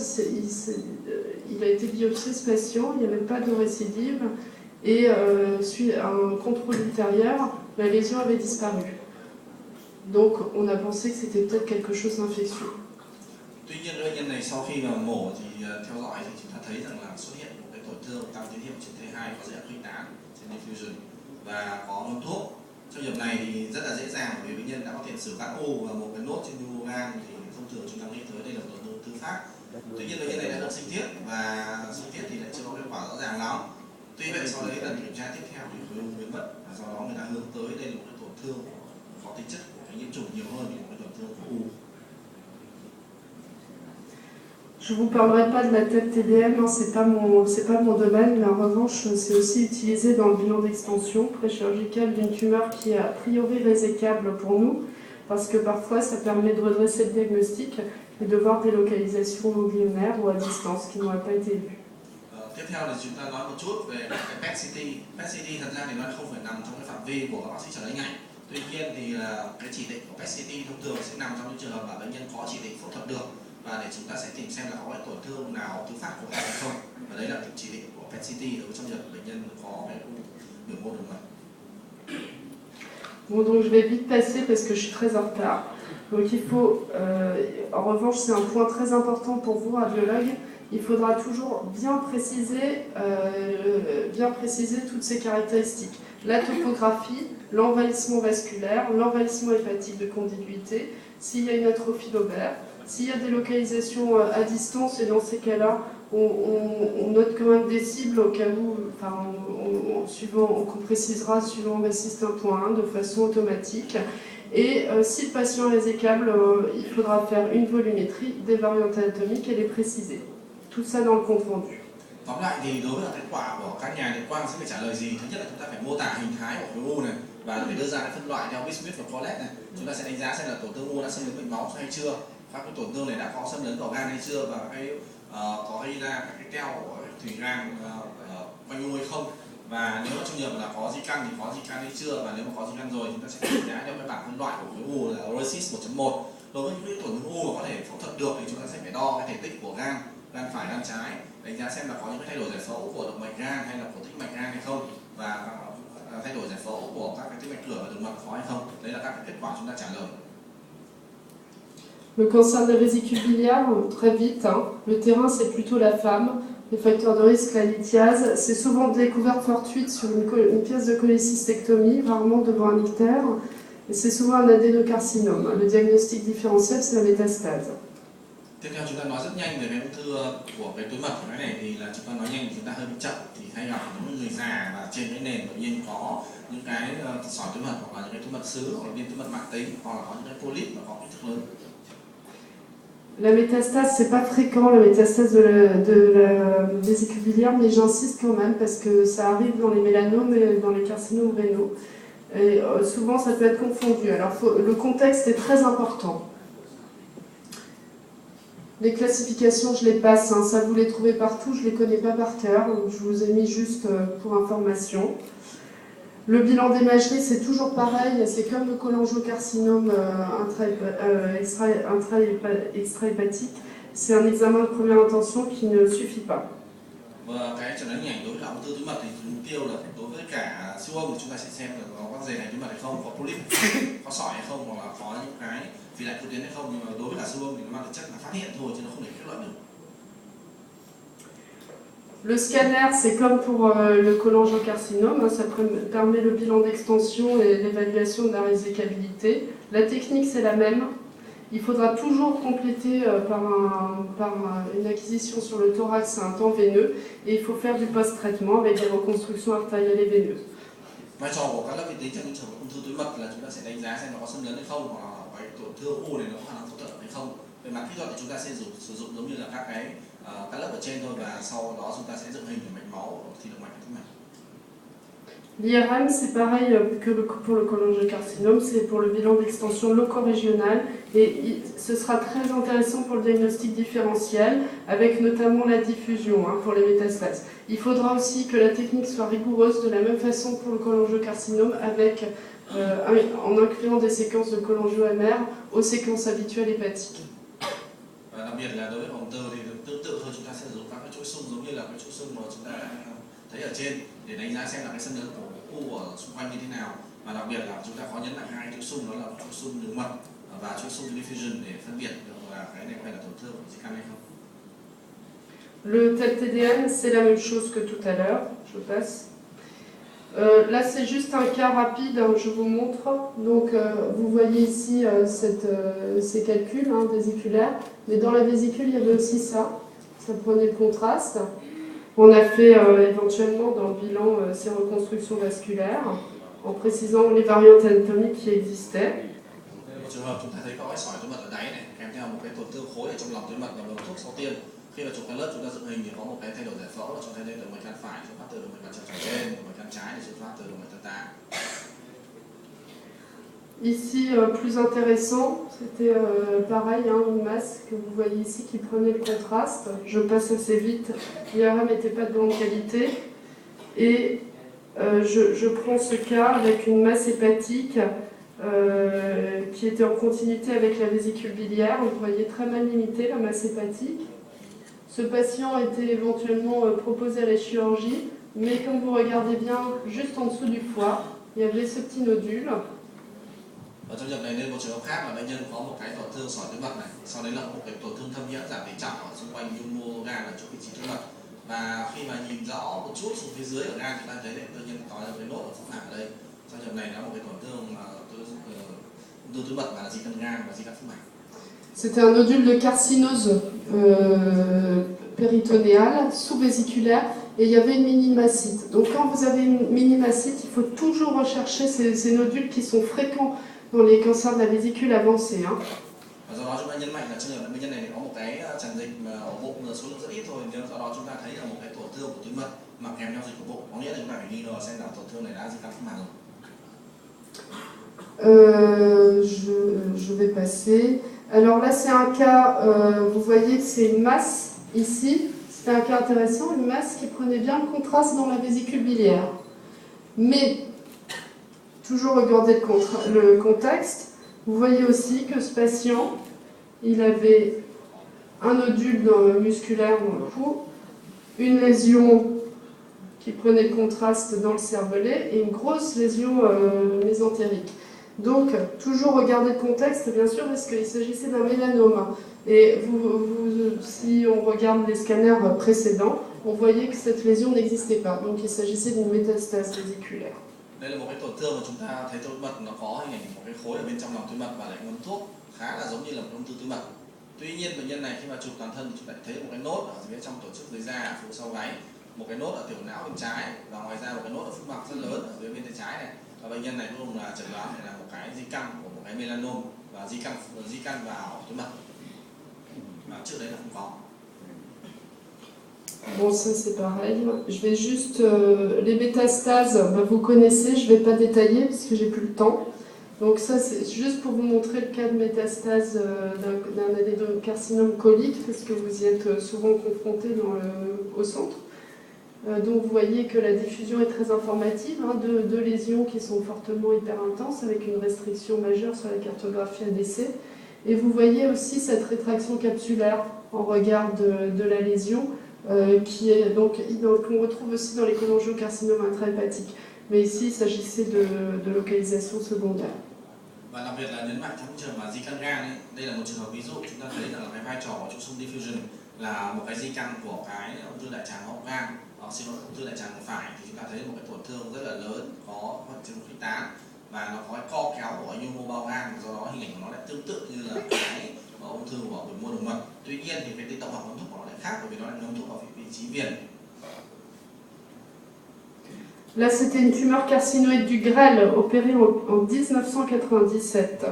Speaker 1: il a été biopsié ce patient, il n'y avait pas de récidive et suite à un contrôle ultérieur, la lésion avait disparu. Donc on a pensé que c'était peut-être quelque chose d'infectieux.
Speaker 2: Tuy nhiên bệnh nhân này sau khi mà mổ thì theo dõi thì chúng ta thấy rằng là xuất hiện một cái tổn thương tăng tín hiệu trên T2 có dễ khuếch tán trên diffusion và có ngâm thuốc. Trong trường này thì rất là dễ dàng vì bệnh nhân đã có tiền sử gan u và một cái nốt trên nhu gan thì thông thường chúng ta nghĩ tới đây là tổn thương thứ phát. Tuy nhiên bệnh nhân này đã được sinh thiết và sinh thiết thì lại chưa có kết quả rõ ràng lắm. Tuy vậy sau đấy lần kiểm tra tiếp theo thì khối u biến mất và do đó người ta hướng tới đây là một cái tổn thương có tính chất của cái nhiễm trùng nhiều hơn thì một cái tổn thương của u.
Speaker 1: Je ne vous parlerai pas de la tête TDM, hein, c'est pas mon domaine, mais en revanche, c'est aussi utilisé dans le bilan d'extension préchirurgicale d'une tumeur qui est a priori résécable pour nous, parce que parfois ça permet de redresser le diagnostic et de voir des localisations ganglionnaires ou à distance qui n'auraient pas été vues.
Speaker 2: Tiếp theo thì chúng ta nói một chút về cái PET-CT. PET-CT thật ra thì nó không phải nằm trong cái phạm vi của các bác sĩ chẩn đoán ngành. Tuy nhiên thì cái chỉ định của PET-CT thông thường sẽ nằm trong những trường hợp mà bệnh nhân có chỉ định phẫu thuật được và để chúng ta sẽ tìm xem là có cái tổn thương nào thứ phát của gan hay không. Và đấy là chỉ định của PET-CT đối với trong trường hợp bệnh nhân có cái biểu mô đường mật.
Speaker 1: Bon, donc je vais vite passer parce que je suis très en retard. Donc il faut, en revanche, c'est un point très important pour vous, radiologues, il faudra toujours bien préciser toutes ces caractéristiques. La topographie, l'envahissement vasculaire, l'envahissement hépatique de contiguïté, s'il y a une atrophie lobaire, s'il y a des localisations à distance, et dans ces cas-là, on note quand même des cibles au cas où, qu'on précisera suivant bassiste 1.1 de façon automatique. Et si le patient est résécable, il faudra faire une volumétrie des variantes anatomiques et les préciser. Tout ça dans le compte rendu.
Speaker 2: Tóm lại thì đối với kết quả của các nhà Nhật Quang sẽ phải trả lời gì? Thứ nhất là chúng ta phải mô tả hình thái của khối u này và phải đưa ra phân loại theo Smith và Collett này. Chúng ta sẽ đánh giá xem là tổn thương u đã xâm lấn mạch máu hay chưa, các cái tổn thương này đã có xâm lấn vào gan hay chưa, và có gây ra các cái teo của thủy gan quanh u hay không. Và nếu mà trong trường hợp là có di căn thì có di căn hay chưa, và nếu mà có di căn rồi chúng ta sẽ đánh giá theo cái bảng phân loại của khối u là RECIST 1.1. Đối với những tổn thương u mà có thể phẫu thuật được thì chúng ta sẽ phải đo cái thể tích của gan phải, gan trái, đánh giá xem là có những cái thay đổi giải phẫu của động mạch gan hay là của tĩnh mạch gan hay không, và thay đổi giải phẫu của các cái tĩnh mạch cửa và đường mật có hay không. Đấy là các cái kết quả chúng ta trả lời.
Speaker 1: Le cancer de la vésicule biliaire, très vite, le terrain c'est plutôt la femme. Les facteurs de risque, la lithiase, c'est souvent découverte fortuite sur une pièce de cholécystectomie, rarement devant un ictère, et c'est souvent un adénocarcinome. Le diagnostic différentiel, c'est la métastase.
Speaker 2: Tiếp theo chúng ta nói rất nhanh về cái ung thư của cái túi mật của cái này, thì là chúng ta nói nhanh chúng ta hơi bị chậm, thì hay gặp những người già và trên cái nền bệnh nhân có những cái sỏi túi mật hoặc là những cái túi mật xứ hoặc là viêm túi mật mãn tính hoặc là có những cái polyp và có kích thước lớn.
Speaker 1: La métastase, c'est pas fréquent, la métastase de la vésicule biliaire, mais j'insiste quand même parce que ça arrive dans les mélanomes et dans les carcinomes rénaux. Et souvent, ça peut être confondu. Alors, le contexte est très important. Les classifications, je les passe, ça vous les trouvez partout, je ne les connais pas par cœur, je vous ai mis juste pour information. Le bilan d'imagerie, c'est toujours pareil, c'est comme le cholangiocarcinome extra-hépatique, c'est un examen de première intention qui ne suffit pas.
Speaker 2: Và cái chẩn đoán hình ảnh đối với ung thư túi mật thì mục tiêu là đối với cả siêu âm thì chúng ta sẽ xem là có dày này túi mật hay không, có polyp, có sỏi hay không, hoặc là có những cái phi đại tuyến hay không. Nhưng mà đối với cả siêu âm thì nó mang tính chất là phát hiện thôi chứ nó không thể kết luận được.
Speaker 1: Le scanner, c'est comme pour le cholangiocarcinome, ça permet le bilan d'extension et l'évaluation de la résécabilité. La technique, c'est la même. Il faudra toujours compléter par une acquisition sur le thorax à un temps veineux, et il faut faire du post-traitement avec des reconstructions artérielles et veineuses.
Speaker 2: Vai trò của các lớp vi tính trong những trường hợp ung thư túi mật là chúng ta sẽ đánh giá xem nó có xâm lấn hay không, hoặc là cái tổn thương u này nó có khả năng phẫu thuật hay không. Về mặt kỹ thuật thì chúng ta sẽ sử dụng giống như là các lớp ở trên thôi, và sau đó chúng ta sẽ dựng hình mạch máu thì động mạch tĩnh mạch.
Speaker 1: L'IRM, c'est pareil que pour le cholangiocarcinome, c'est pour le bilan d'extension loco-régional, et ce sera très intéressant pour le diagnostic différentiel, avec notamment la diffusion pour les métastases. Il faudra aussi que la technique soit rigoureuse de la même façon pour le cholangiocarcinome, en incluant des séquences de cholangio-MR aux séquences habituelles hépatiques.
Speaker 2: Và đặc biệt là đối với ung thư thì tương tự thôi, chúng ta sẽ sử dụng các cái chuỗi xung giống như là cái chuỗi xung mà chúng ta thấy ở trên để đánh giá xem là cái xâm lấn của u ở xung quanh như thế nào. Và đặc biệt là chúng ta có nhấn mạnh hai chuỗi xung, đó là chuỗi xung đường mật và chuỗi xung diffusion để phân biệt được là cái này có phải là tổn thương của di căn hay không.
Speaker 1: Le TEL-TDM, c'est la même chose que tout à l'heure. Je passe. Là, c'est juste un cas rapide, je vous montre. Donc, vous voyez ici ces calculs vésiculaires. Mais dans la vésicule, il y avait aussi ça. Ça prenait le contraste. On a fait éventuellement dans le bilan ces reconstructions vasculaires, en précisant les variantes anatomiques qui existaient.
Speaker 2: Trường hợp chúng ta thấy có cái sỏi túi mật ở đáy này, kèm theo một cái tổn thương khối ở trong lòng túi mật và lượng thuốc sau tiên. Khi mà chụp cái lớp chúng ta dựng hình thì có một cái thay đổi giải phẫu là cho thấy đây động mạch gan phải xuất phát từ động mạch gan trên, động mạch gan trái thì xuất phát từ động mạch gan tá.
Speaker 1: Ici, plus intéressant, c'était pareil, une masse que vous voyez ici qui prenait le contraste. Je passe assez vite, l'IRM n'était pas de bonne qualité. Et je prends ce cas avec une masse hépatique qui était en continuité avec la vésicule biliaire. Vous voyez très mal limitée la masse hépatique. Ce patient était éventuellement proposé à la chirurgie, mais comme vous regardez bien, juste en dessous du foie, il y avait ce petit nodule.
Speaker 2: Ở trong trường hợp này nên một trường hợp khác là bệnh nhân có một cái tổn thương sỏi túi mật này, sau đấy là một cái tổn thương thâm nhiễm giảm tỉ trọng ở xung quanh nhu mô gan ở chỗ vị trí túi mật. Và khi mà nhìn rõ một chút xuống phía dưới ở gan chúng ta thấy tự nhiên có cái nốt ở phúc mạc ở đây. Trong trường hợp này là một cái tổn thương ung thư túi mật và là di căn gan và di căn phúc mạc.
Speaker 1: C'était un nodule de carcinose péritonéale, sous-vésiculaire, et il y avait une minimacite. Donc quand vous avez une minimacite, il faut toujours rechercher ces nodules qui sont fréquents dans les cancers de la vésicule avancée. Hein.
Speaker 2: Do đó chúng ta nhấn mạnh là trường hợp bệnh nhân này có một cái tràn dịch ở bụng số lượng rất ít thôi, nhưng do đó chúng ta thấy là một cái tổn thương của túi mật mà kèm theo dịch của bụng, có nghĩa là chúng ta phải nghi ngờ xem là tổn thương này đã di căn phúc mạc rồi.
Speaker 1: Je vais passer. Alors là, c'est un cas, vous voyez que c'est une masse ici. C'était un cas intéressant, une masse qui prenait bien le contraste dans la vésicule biliaire. Mais, toujours regardez le contexte, vous voyez aussi que ce patient, il avait un nodule musculaire dans le cou, une lésion qui prenait le contraste dans le cervelet et une grosse lésion mésentérique. Donc, toujours regarder le contexte, bien sûr, parce qu'il s'agissait d'un mélanome. Et si on regarde les scanners précédents, on voyait que cette lésion n'existait pas. Donc, il s'agissait d'une métastase vésiculaire.
Speaker 2: Đây là một cái tổn thương mà chúng ta thấy túi mật nó có hình ảnh một cái khối ở bên trong lòng túi mật và lại ngấm thuốc khá là giống như là một ung thư túi mật. Tuy nhiên bệnh nhân này khi mà chụp toàn thân thì chúng ta thấy một cái nốt ở phía trong tổ chức dưới da ở phía sau gáy, một cái nốt ở tiểu não bên trái và ngoài ra một cái nốt ở phúc mạc rất lớn ở dưới bên tay trái này. Và bệnh nhân này cuối cùng là chẩn đoán là một cái di căn của một cái melanom và di căn vào túi mật. Mà trước đấy là không có.
Speaker 1: Bon, ça c'est pareil. Je vais juste... les métastases, vous connaissez, je ne vais pas détailler parce que j'ai plus le temps. Donc ça c'est juste pour vous montrer le cas de métastase d'un adénocarcinome colique parce que vous y êtes souvent confronté au centre. Donc vous voyez que la diffusion est très informative, hein, de lésions qui sont fortement hyper intenses avec une restriction majeure sur la cartographie ADC. Et vous voyez aussi cette rétraction capsulaire en regard de la lésion qui est donc qu'on retrouve aussi dans les cholangiocarcinomes intrahépatique. Mais ici, il s'agissait de localisation secondaire.
Speaker 2: Và đặc biệt là nhấn mạnh trong trường hợp di căn gan ấy, đây là một trường hợp ví dụ chúng ta thấy là cái vai trò của trụ xung diffusion là một cái di căn của cái ung thư đại tràng hậu gan, ung thư đại tràng phải thì chúng ta thấy một cái tổn thương rất là lớn, có hoạt chứng khuếch tán và nó có cái co kéo của nhu mô bao gan, do đó hình ảnh nó lại tương tự như là cái ung thư của biểu mô đường mật. Tuy nhiên thì cái tổng hợp ngấm thuốc của nó lại khác bởi vì nó lại ngấm thuốc ở vị trí viền.
Speaker 1: Là, c'était une tumeur carcinoïde du grêle opérée en 1997.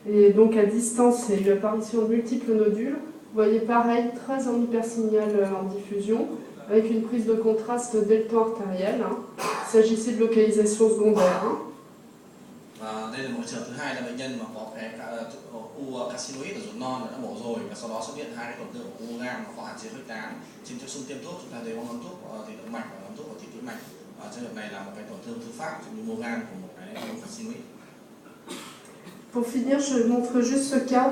Speaker 1: Et donc, à distance, il y a eu l'apparition de multiples nodules. Vous voyez, pareil, très en hypersignal en diffusion, avec une prise de contraste dès le temps artériel. Hein. Il s'agissait de localisation secondaire. Hein.
Speaker 2: Đây là một trường hợp thứ hai là bệnh nhân mà có cái u carcinoid ở ruột non đã mổ rồi và sau đó xuất hiện hai cái tổn thương của u gan nó có hạn chế khuếch tán. Trên chỗ xung tiêm thuốc chúng ta thấy có ngấm thuốc thủy động mạch và ngấm thuốc ở thủy tĩnh mạch. Và trường hợp này là một cái tổn thương thứ phát trong nhu mô gan của một cái u carcinoid.
Speaker 1: Pour finir, je montre juste ce cas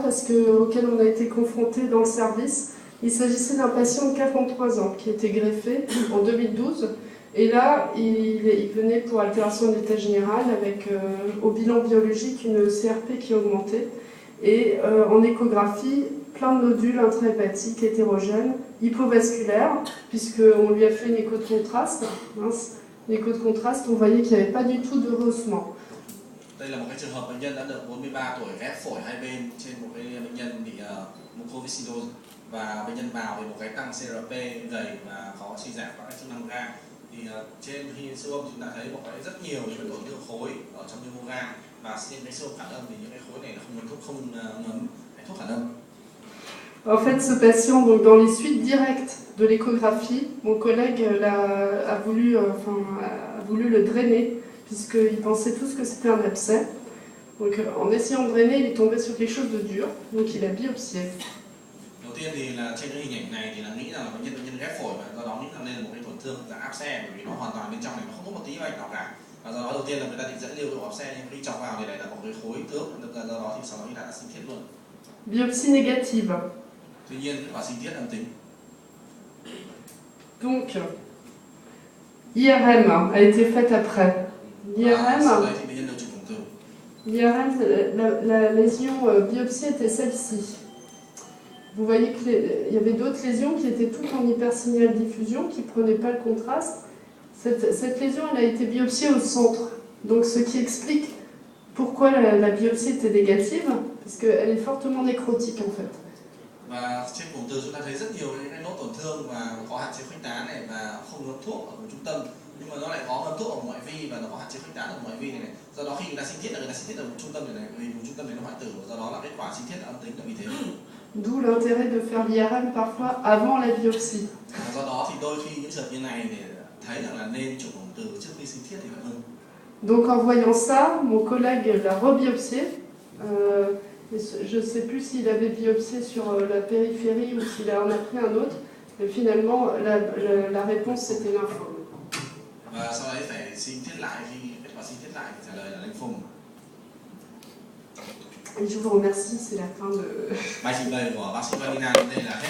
Speaker 1: auquel on a été confronté dans le service. Il s'agissait d'un patient de 43 ans qui était greffé en 2012. Et là, il venait pour altération de l'état général avec au bilan biologique une CRP qui augmentait et en échographie plein de nodules intrahépatiques hétérogènes, hypovasculaires, puisqu'on lui a fait une écho de contraste. Une écho de contraste, on voyait qu'il n'y avait pas du tout de rehaussement.
Speaker 2: Đây là một cái trường hợp bệnh nhân đã được 43 tuổi ghép phổi hai bên trên một cái bệnh nhân bị mucoviscidose và bệnh nhân vào với một cái tăng CRP gầy và có suy giảm các chức năng gan. Thì trên khi siêu âm chúng ta thấy một cái rất nhiều những cái tổn thương khối ở trong nhu mô gan và trên cái siêu âm phản âm thì những cái khối này không ngấm thuốc, không ngấm thuốc phản âm.
Speaker 1: En fait, ce patient, donc dans les suites directes de l'échographie, mon collègue a voulu le drainer puisqu'il pensait tous que c'était un abcès. Donc en essayant de drainer, il est tombé sur quelque chose de dur, donc il a biopsié.
Speaker 2: Đầu tiên thì là trên cái hình ảnh này thì là nghĩ rằng là bệnh nhân ghép phổi và do đó nghĩ rằng đây là một cái tổn thương dạng áp xe bởi vì nó hoàn toàn bên trong này nó không có một tí vạch nào cả. Và do đó đầu tiên là người ta định dẫn lưu độ áp xe nhưng khi chọc vào thì lại là một cái khối tướng, do đó thì sau đó người ta đã sinh thiết luôn.
Speaker 1: Biopsie négative.
Speaker 2: Tuy nhiên kết quả sinh thiết âm tính.
Speaker 1: Donc IRM a été faite après. L'IRM.
Speaker 2: Sau đấy thì bệnh nhân được chụp ung thư.
Speaker 1: l'IRM, la lésion biopsie était celle-ci. Vous voyez qu'il y avait d'autres lésions qui étaient toutes en hypersignal diffusion, qui ne prenaient pas le contraste. Cette lésion, elle a été biopsiée au centre. Donc ce qui explique pourquoi la biopsie était négative, parce qu'elle est fortement nécrotique en fait.
Speaker 2: Và trên cuống từ chúng ta thấy rất nhiều cái nốt tổn thương và có hạn chế khuếch tán này và không ngấm thuốc ở vùng trung tâm, nhưng mà nó lại có ngấm thuốc ở ngoại vi và nó có hạn chế khuếch tán ở ngoại vi này. Do đó khi người ta sinh thiết là người ta sinh thiết ở vùng trung tâm này, vì vùng trung tâm này nó hoại tử, do đó là kết quả sinh thiết là âm tính là vì thế.
Speaker 1: D'où l'intérêt de faire l'IRM parfois avant la biopsie.
Speaker 2: Do đó thì đôi khi những trường hợp như này để thấy rằng là nên chụp cuống từ trước khi sinh thiết thì hơn.
Speaker 1: Donc en voyant ça, mon collègue l'a rebiopsié. Je ne sais plus s'il avait biopsié sur la périphérie ou s'il en a pris un autre. Mais finalement, la réponse c'était lymphome.
Speaker 2: Và sau đấy phải sinh thiết lại, khi kết quả sinh thiết lại thì trả lời là lymphome.
Speaker 1: Et je vous remercie, c'est la fin de...
Speaker 2: Bài trình bày của bác sĩ Pamina đến đây là hết.